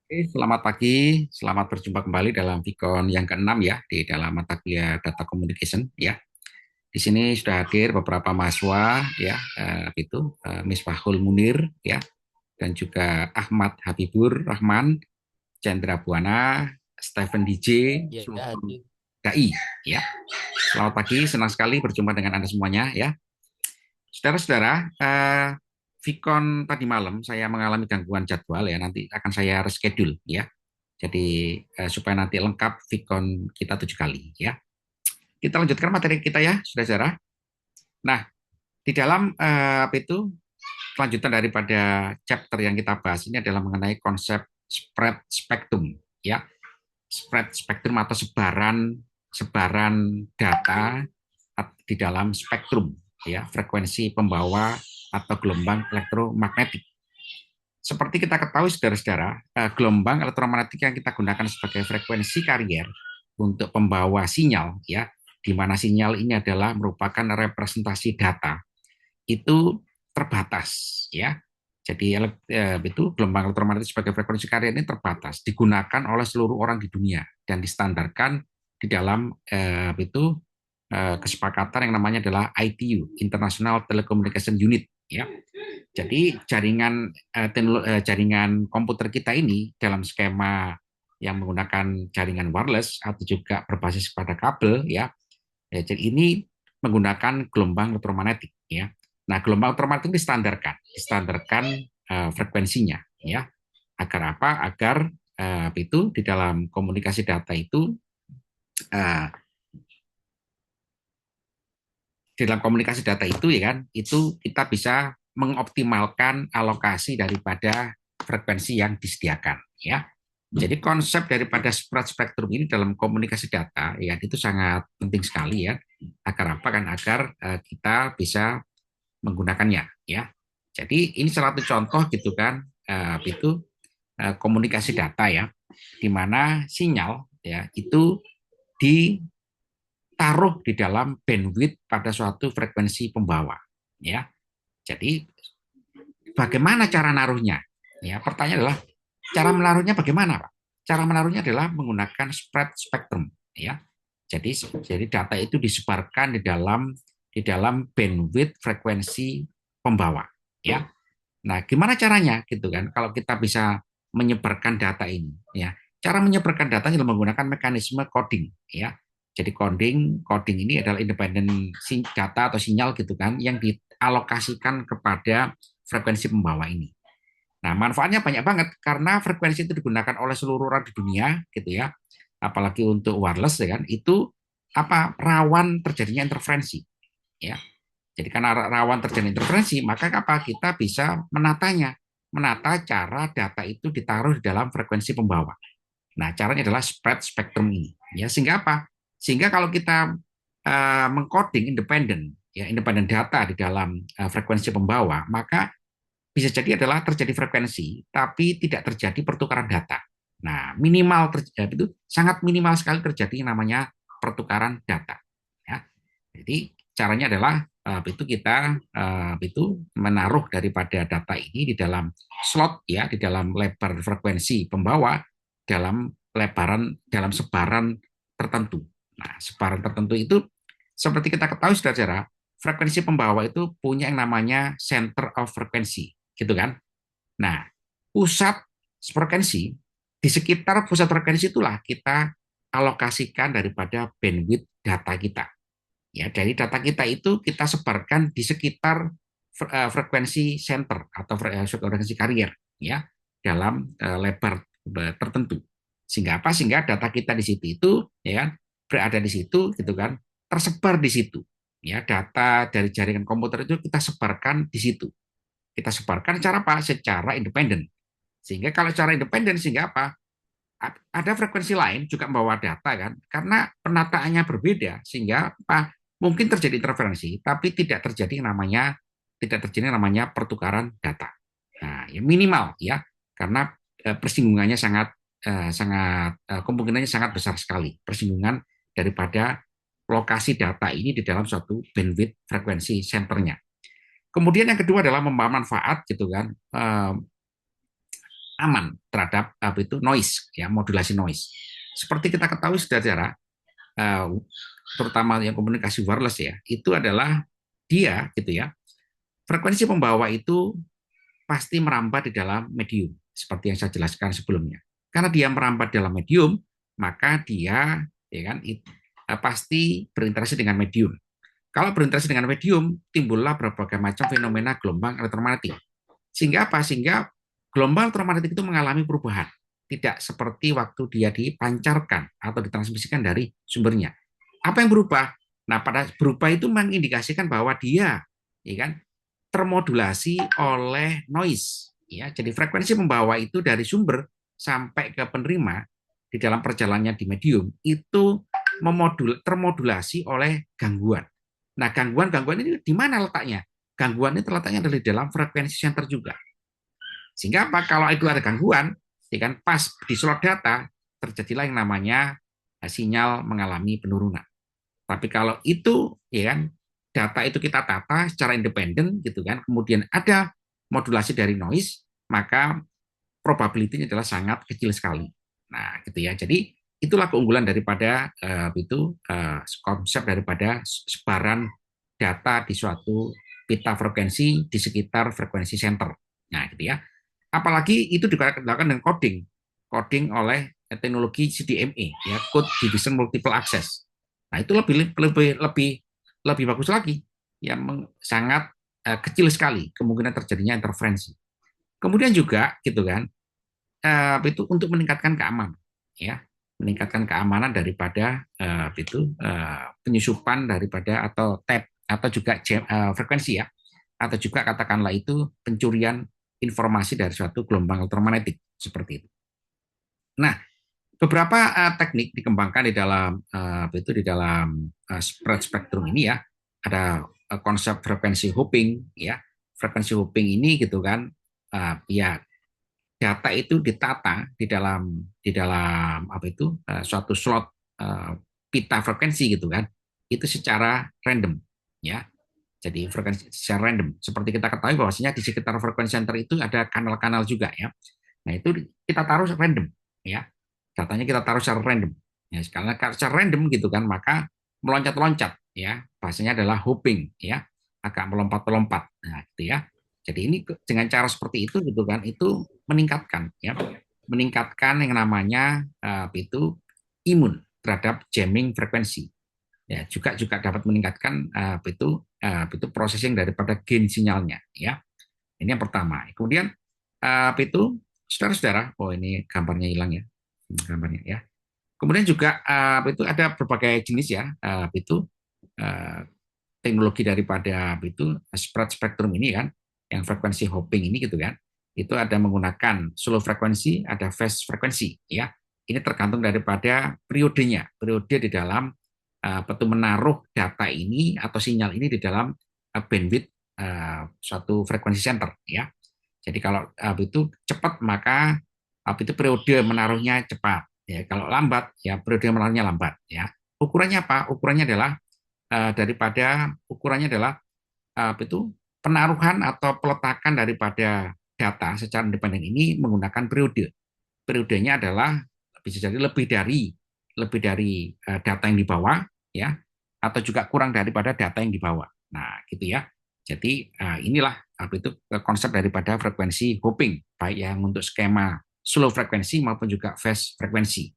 Selamat pagi, selamat berjumpa kembali dalam Vicon yang keenam ya di dalam mata kuliah Data Communication ya. Di sini sudah hadir beberapa mahasiswa ya, Misbahul Munir ya, dan juga Ahmad Habibur Rahman, Chandra Buana, Stephen DJ, Ya, Sultan hadir. Dai ya. Selamat pagi, senang sekali berjumpa dengan Anda semuanya ya. Saudara-saudara, Vicon tadi malam saya mengalami gangguan jadwal ya, nanti akan saya reschedule ya. Jadi supaya nanti lengkap Vicon kita 7 kali ya. Kita lanjutkan materi kita ya, saudara-saudara. Nah, di dalam kelanjutan daripada chapter yang kita bahas ini adalah mengenai konsep spread spectrum ya. Spread spectrum atau sebaran sebaran data di dalam spektrum ya, frekuensi pembawa atau gelombang elektromagnetik. Seperti kita ketahui saudara-saudara, gelombang elektromagnetik yang kita gunakan sebagai frekuensi karier untuk pembawa sinyal ya, di mana sinyal ini adalah merupakan representasi data, itu terbatas ya. Jadi itu gelombang elektromagnetik sebagai frekuensi karier ini terbatas, digunakan oleh seluruh orang di dunia dan distandarkan di dalam kesepakatan yang namanya adalah ITU, International Telecommunication Unit ya. Jadi jaringan komputer kita ini dalam skema yang menggunakan jaringan wireless atau juga berbasis pada kabel ya. Jadi ini menggunakan gelombang elektromagnetik ya. Nah, gelombang elektromagnetik distandarkan frekuensinya ya. Agar apa? Agar itu di dalam komunikasi data itu uh, di dalam komunikasi data itu ya kan, itu kita bisa mengoptimalkan alokasi daripada frekuensi yang disediakan ya. Jadi konsep daripada spread spectrum ini dalam komunikasi data ya itu sangat penting sekali ya. Agar apa kan? Agar kita bisa menggunakannya ya. Jadi ini salah satu contoh gitu kan, komunikasi data ya, di mana sinyal ya itu di taruh di dalam bandwidth pada suatu frekuensi pembawa ya. Jadi bagaimana cara naruhnya? Ya, pertanyaan adalah cara menaruhnya bagaimana, Pak? Cara menaruhnya adalah menggunakan spread spectrum ya. Jadi data itu disebarkan di dalam bandwidth frekuensi pembawa ya. Nah, gimana caranya gitu kan? Kalau kita bisa menyebarkan data ini ya. Cara menyebarkan data adalah menggunakan mekanisme coding ya. Jadi coding ini adalah independen data atau sinyal gitu kan yang dialokasikan kepada frekuensi pembawa ini. Nah, manfaatnya banyak banget karena frekuensi itu digunakan oleh seluruh orang di dunia gitu ya. Apalagi untuk wireless ya kan, itu apa rawan terjadinya interferensi ya. Jadi karena rawan terjadi interferensi, maka apa kita bisa menata cara data itu ditaruh di dalam frekuensi pembawa. Nah, caranya adalah spread spectrum ini. Ya, sehingga apa? Sehingga kalau kita mengcoding independen data di dalam frekuensi pembawa, maka bisa jadi adalah terjadi frekuensi, tapi tidak terjadi pertukaran data. Nah, minimal itu sangat minimal sekali terjadi yang namanya pertukaran data. Ya. Jadi caranya adalah itu kita itu menaruh daripada data ini di dalam slot ya, di dalam lebar frekuensi pembawa dalam sebaran tertentu. Nah, sebaran tertentu itu seperti kita ketahui saudara, frekuensi pembawa itu punya yang namanya center of frequency, gitu kan? Nah, pusat frekuensi di sekitar pusat frekuensi itulah kita alokasikan daripada bandwidth data kita. Ya, dari data kita itu kita sebarkan di sekitar frekuensi center atau frekuensi carrier ya dalam lebar tertentu. Sehingga apa? Sehingga data kita di situ itu ya kan berada di situ gitu kan, tersebar di situ. Ya, data dari jaringan komputer itu kita sebarkan di situ. Kita sebarkan secara apa? Secara independen. Sehingga kalau secara independen sehingga apa? Ada frekuensi lain juga membawa data kan, karena penataannya berbeda sehingga apa? Mungkin terjadi interferensi, tapi tidak terjadi namanya pertukaran data. Nah, ya minimal ya, karena persinggungannya kemungkinannya sangat besar sekali persinggungan daripada lokasi data ini di dalam suatu bandwidth frekuensi centernya. Kemudian yang kedua adalah membawa manfaat gitu kan. aman terhadap itu noise, ya, modulasi noise. Seperti kita ketahui saudara, terutama yang komunikasi wireless ya, itu adalah dia gitu ya. Frekuensi pembawa itu pasti merambat di dalam medium, seperti yang saya jelaskan sebelumnya. Karena dia merambat dalam medium, maka dia ya kan pasti berinteraksi dengan medium. Kalau berinteraksi dengan medium, timbullah berbagai macam fenomena gelombang elektromagnetik. Sehingga apa? Sehingga gelombang elektromagnetik itu mengalami perubahan. Tidak seperti waktu dia dipancarkan atau ditransmisikan dari sumbernya. Apa yang berubah? Nah, pada berubah itu mengindikasikan bahwa dia ya kan, termodulasi oleh noise. Ya, jadi frekuensi pembawa itu dari sumber sampai ke penerima di dalam perjalanannya di medium itu termodulasi oleh gangguan. Nah, gangguan-gangguan ini di mana letaknya? Gangguan ini terletaknya dari dalam frekuensi center juga. Sehingga apa? Kalau itu ada gangguan, ya kan pas di slot data terjadilah yang namanya sinyal mengalami penurunan. Tapi kalau itu ya kan data itu kita tata secara independen gitu kan, kemudian ada modulasi dari noise, maka probability-nya adalah sangat kecil sekali. Nah, gitu ya. Jadi itulah keunggulan daripada konsep daripada sebaran data di suatu pita frekuensi di sekitar frekuensi center. Nah, gitu ya. Apalagi itu dilakukan dengan coding oleh teknologi CDMA, ya, Code Division Multiple Access. Nah, itu lebih bagus lagi, ya, sangat kecil sekali kemungkinan terjadinya interferensi. Kemudian juga, gitu kan, itu untuk meningkatkan keamanan, ya, meningkatkan keamanan daripada penyusupan daripada atau tap atau juga frekuensi ya, atau juga katakanlah itu pencurian informasi dari suatu gelombang elektromagnetik seperti itu. Nah, beberapa teknik dikembangkan di dalam spread spectrum ini ya. Ada konsep frekuensi hopping ya. Frekuensi hopping ini gitu kan, ya, data itu ditata di dalam suatu slot pita frekuensi gitu kan. Itu secara random ya. Jadi frekuensi secara random. Seperti kita ketahui bahwasanya di sekitar frekuensi center itu ada kanal-kanal juga ya. Nah, itu kita taruh random ya. Datanya kita taruh secara random. Ya, karena secara random gitu kan, maka meloncat-loncat ya. Bahasanya adalah hopping ya. Agak melompat-lompat. Nah, gitu ya. Jadi ini dengan cara seperti itu gitu kan, itu meningkatkan ya. Meningkatkan yang namanya itu imun terhadap jamming frekuensi. Ya, juga dapat meningkatkan itu processing daripada gain sinyalnya ya. Ini yang pertama. Kemudian itu saudara-saudara, oh ini gambarnya hilang ya, gambarnya ya. Kemudian juga itu ada berbagai jenis ya, itu uh, teknologi daripada itu spread spectrum ini kan, yang frekuensi hopping ini gitu kan. Itu ada menggunakan slow frekuensi, ada fast frekuensi ya. Ini tergantung daripada periodenya, periode di dalam menaruh data ini atau sinyal ini di dalam bandwidth suatu frekuensi center ya. Jadi kalau itu cepat maka itu periode menaruhnya cepat. Ya, kalau lambat ya periode menaruhnya lambat ya. Ukurannya apa? Ukurannya adalah itu penaruhan atau peletakan daripada data secara independen ini menggunakan periode. Periodenya adalah bisa jadi lebih dari data yang dibawa ya, atau juga kurang daripada data yang dibawa. Nah, gitu ya. Jadi inilah itu konsep daripada frekuensi hopping, baik yang untuk skema slow frekuensi maupun juga fast frekuensi.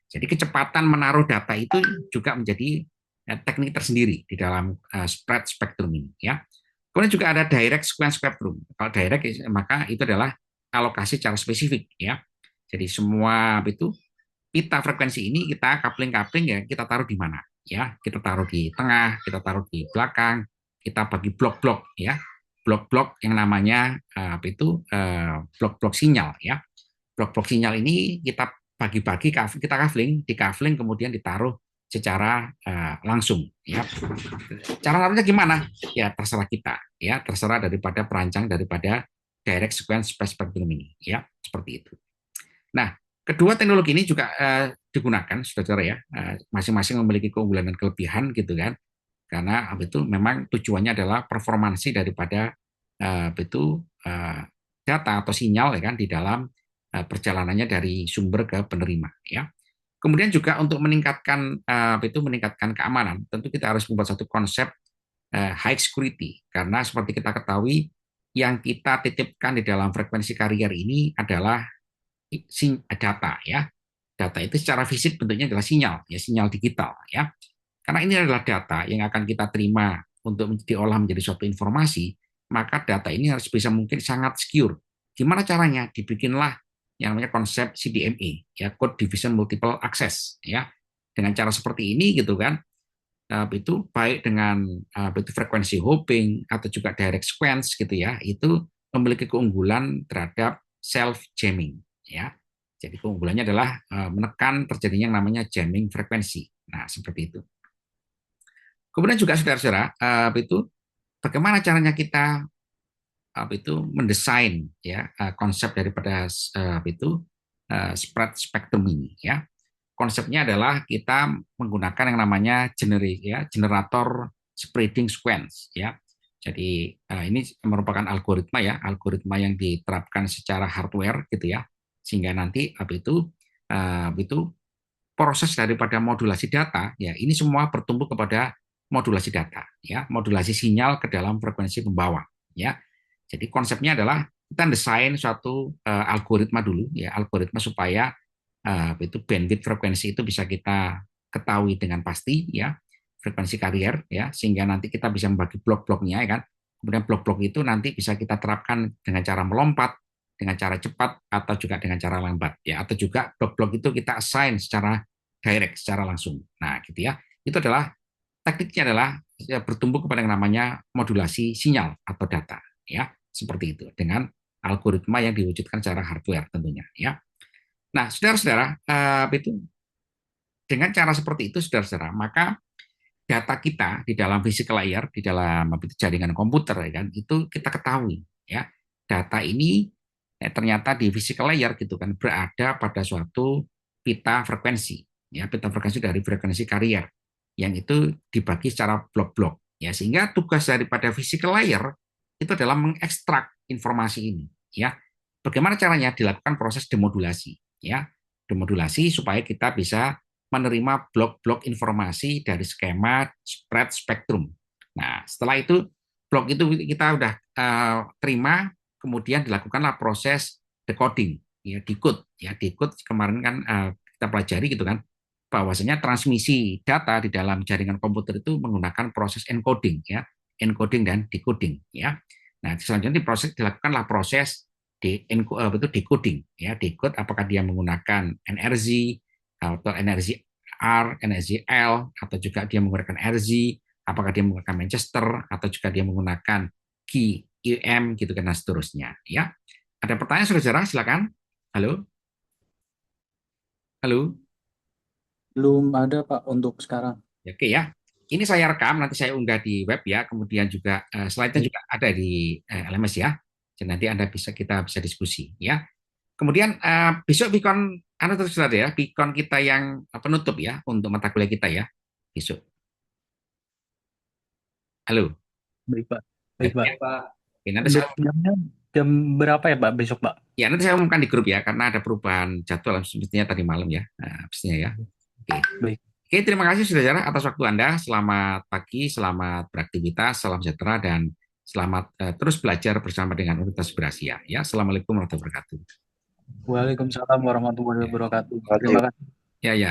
Jadi kecepatan menaruh data itu juga menjadi teknik tersendiri di dalam spread spectrum ini ya. Kemudian juga ada direct sequence spectrum. Kalau direct maka itu adalah alokasi secara spesifik ya. Jadi semua itu pita frekuensi ini kita coupling-coupling ya, kita taruh di mana ya, kita taruh di tengah, kita taruh di belakang, kita bagi blok-blok ya, blok-blok yang namanya blok-blok sinyal ya. Blok-blok sinyal ini kita bagi-bagi, kita coupling kemudian ditaruh secara langsung ya. Cara naruhnya gimana? Ya terserah kita ya, terserah daripada perancang daripada direct sequence spectrum ini ya, seperti itu. Nah, kedua teknologi ini juga digunakan, saudara ya, masing-masing memiliki keunggulan dan kelebihan gitu kan, karena itu memang tujuannya adalah performansi daripada itu data atau sinyal ya kan di dalam perjalanannya dari sumber ke penerima, ya. Kemudian juga untuk meningkatkan meningkatkan keamanan, tentu kita harus membuat satu konsep high security, karena seperti kita ketahui yang kita titipkan di dalam frekuensi karier ini adalah data, ya. Data itu secara fisik bentuknya adalah sinyal, ya, sinyal digital, ya. Karena ini adalah data yang akan kita terima untuk diolah menjadi suatu informasi, maka data ini harus bisa mungkin sangat secure. Gimana caranya? Dibikinlah yang namanya konsep CDMA, ya, Code Division Multiple Access, ya. Dengan cara seperti ini gitu kan, itu baik dengan itu frekuensi hopping atau juga direct sequence gitu ya, itu memiliki keunggulan terhadap self jamming, ya. Jadi keunggulannya adalah menekan terjadinya yang namanya jamming frekuensi. Nah, seperti itu. Kemudian juga saudara-saudara, itu bagaimana caranya kita mendesain, ya, konsep daripada spread spectrum ini, ya. Konsepnya adalah kita menggunakan yang namanya generator spreading sequence, ya. Jadi ini merupakan algoritma, ya, algoritma yang diterapkan secara hardware gitu ya, sehingga nanti itu proses daripada modulasi data, ya, ini semua bertumbuh kepada modulasi data, ya, modulasi sinyal ke dalam frekuensi pembawa, ya. Jadi konsepnya adalah kita desain suatu algoritma dulu, ya, algoritma supaya itu bandwidth frekuensi itu bisa kita ketahui dengan pasti, ya, frekuensi karier, ya, sehingga nanti kita bisa membagi blok-bloknya, ya kan. Kemudian blok-blok itu nanti bisa kita terapkan dengan cara melompat, dengan cara cepat atau juga dengan cara lambat, ya, atau juga blok-blok itu kita assign secara direct, secara langsung. Nah, gitu ya. Itu adalah tekniknya adalah ya, bertumbuh kepada yang namanya modulasi sinyal atau data, ya, seperti itu dengan algoritma yang diwujudkan secara hardware tentunya, ya. Nah, saudara-saudara, itu dengan cara seperti itu, saudara-saudara, maka data kita di dalam physical layer, di dalam jaringan komputer, ya kan, itu kita ketahui, ya, data ini ternyata di physical layer gitu kan berada pada suatu pita frekuensi, ya, pita frekuensi dari frekuensi carrier yang itu dibagi secara blok-blok, ya, sehingga tugas daripada physical layer itu adalah mengekstrak informasi ini, ya. Bagaimana caranya? Dilakukan proses demodulasi, ya, demodulasi supaya kita bisa menerima blok-blok informasi dari skema spread spektrum. Nah, setelah itu blok itu kita udah terima, kemudian dilakukanlah proses decoding, ya, decode, ya, decode kemarin kan kita pelajari gitu kan, bahwasanya transmisi data di dalam jaringan komputer itu menggunakan proses encoding, ya, encoding dan decoding, ya. Nah, selanjutnya dilakukanlah proses itu decoding, ya, decode apakah dia menggunakan NRZ atau energi R, energi L, atau juga dia menggunakan RZ, apakah dia menggunakan Manchester, atau juga dia menggunakan key IM gitu kan, dan seterusnya, ya. Ada pertanyaan saudara, silakan. Halo, halo. Belum ada Pak untuk sekarang. Oke, ya. Ini saya rekam, nanti saya unggah di web, ya. Kemudian juga slide-nya Baik. juga ada di LMS, ya. Jadi nanti kita bisa diskusi, ya. Kemudian besok Bikon terus ya, Bikon kita yang penutup, ya, untuk mata kuliah kita, ya, besok. Halo. Baik Pak. Ya, Baik Pak. ya, Pak. Oke, nanti Untuk saya jamnya jam berapa ya Pak besok Pak? umumkan di grup, ya, karena ada perubahan jadwal sepertinya tadi malam, ya. Nah, pastinya, ya. Oke. Baik. Oke, terima kasih saudara atas waktu Anda. Selamat pagi, selamat beraktivitas, salam sejahtera, dan selamat terus belajar bersama dengan Universitas Berasia. Ya, Assalamualaikum warahmatullahi wabarakatuh. Waalaikumsalam warahmatullahi Ya, wabarakatuh. oke. Terima kasih. Ya, ya.